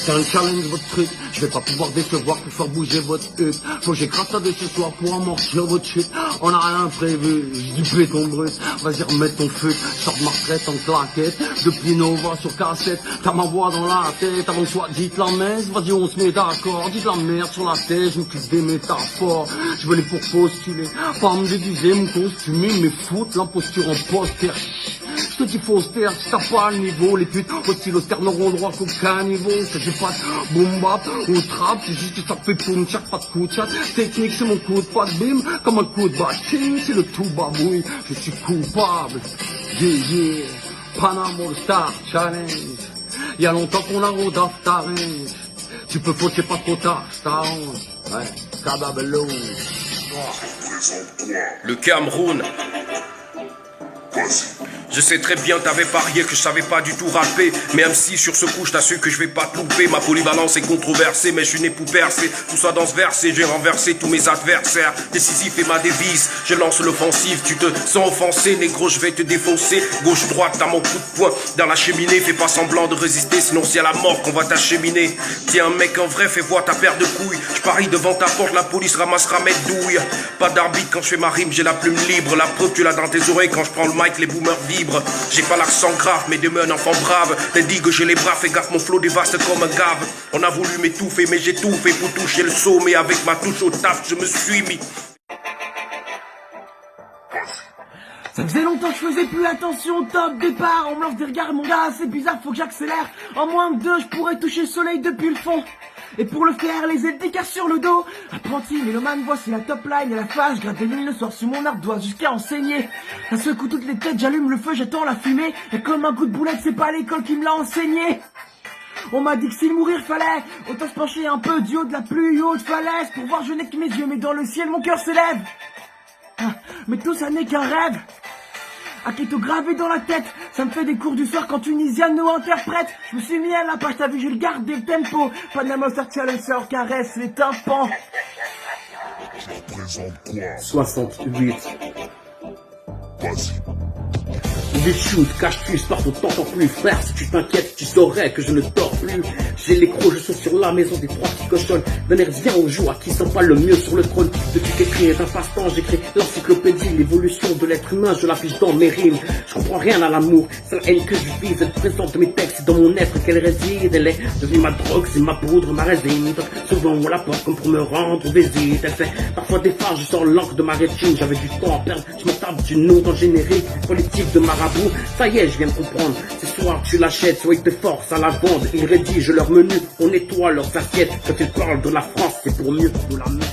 C'est un challenge votre truc, je vais pas pouvoir décevoir pour faire bouger votre hutte. Faut que j'écrase ça de ce soir pour amortir votre chute. On a rien prévu, je dis béton brut. Vas-y remets ton feu, sors de ma retraite en claquette. Depuis Nova sur cassette, t'as ma voix dans la tête. Avant que soit dites la messe, vas-y on se met d'accord. Dites la merde sur la tête, je m'occupe des métaphores. Je venais pour postuler, pas me déguiser, me costumer, mais foutre l'imposture en poster. Je te dis fausse terre, si t'as pas le niveau, les putes oscilloteurs n'auront droit qu'aucun niveau. Ça j'ai pas de boom bap ou trap, c'est juste que ça fait poum chaque pas de coup de chat. Technique c'est mon coup de pas de bim, comme un coup de bashing, c'est le tout babouille. Je suis coupable, yeah, Panama All Star Challenge. Y'a longtemps qu'on a road after range. Tu peux faute, c'est pas trop tard, ça ouais, Cababello. Le Cameroun. Je sais très bien t'avais parié que je savais pas du tout rapper. Même si sur ce coup je t'assure que je vais pas te louper. Ma polyvalence est controversée mais je suis né pour percer. Tout ça dans ce verset, j'ai renversé tous mes adversaires. Décisif est ma devise, je lance l'offensive. Tu te sens offensé, négro je vais te défoncer. Gauche droite t'as mon coup de poing dans la cheminée. Fais pas semblant de résister sinon c'est à la mort qu'on va t'acheminer. Tiens mec en vrai fais voir ta paire de couilles. Je parie devant ta porte, la police ramassera mes douilles. Pas d'arbitre quand je fais ma rime, j'ai la plume libre. La preuve tu l'as dans tes oreilles quand je prends le mic, les boomers vibrent. J'ai pas l'accent grave, mais demain un enfant brave. T'as dit que j'ai les bras, fais gaffe, mon flow dévaste comme un gave. On a voulu m'étouffer, mais j'ai tout fait pour toucher le sommet. Avec ma touche au taf, je me suis mis. Ça faisait longtemps que je faisais plus attention au top départ. On me lance des regards, mon gars, c'est bizarre, faut que j'accélère. En moins de 2, je pourrais toucher le soleil depuis le fond. Et pour le faire, les ailes d'écart sur le dos. Apprenti, mélomane, voici la top line. Et la face, je gratte des lignes le soir sur mon ardoise jusqu'à enseigner. D'un seul coup toutes les têtes, j'allume le feu, j'attends la fumée. Et comme un coup de boulette, c'est pas l'école qui me l'a enseigné. On m'a dit que si mourir fallait, autant se pencher un peu du haut de la plus haute falaise. Pour voir je n'ai que mes yeux, mais dans le ciel mon cœur s'élève. Mais tout ça n'est qu'un rêve. Akito gravé dans la tête, ça me fait des cours du soir quand Tunisiano interprète. Je me suis mis à la page, t'as vu, j'ai le gardé le tempo. Panama Star Challenge, ça caresse les tympans. 68. Des shoots, cache-puce, partout t'entends plus. Frère, si tu t'inquiètes, tu saurais que je ne dors plus. J'ai les crocs, je suis sur la maison des trois qui cochonnent. Venez, viens au jour à qui sent pas le mieux sur le trône. Depuis qu'écrit est un passe-temps, j'écris l'encyclopédie. L'évolution de l'être humain, je l'affiche dans mes rimes. Je comprends rien à l'amour, c'est la haine que je vise. Elle présente mes textes, dans mon être qu'elle réside. Elle est devenue ma drogue, c'est ma poudre, ma résine. Souvent on la porte comme pour me rendre visite. Elle fait parfois des phares, je sors l'encre de ma rétine. J'avais du temps à perdre, je me tape du nom dans le générique. Politique de marabout, ça y est, je viens de comprendre. C'est soit tu l'achètes, soit ils te forcent à la vendre. Ils rédigent leur menu, on nettoie leurs assiettes. Quand ils parlent de la France, c'est pour mieux nous la mettre.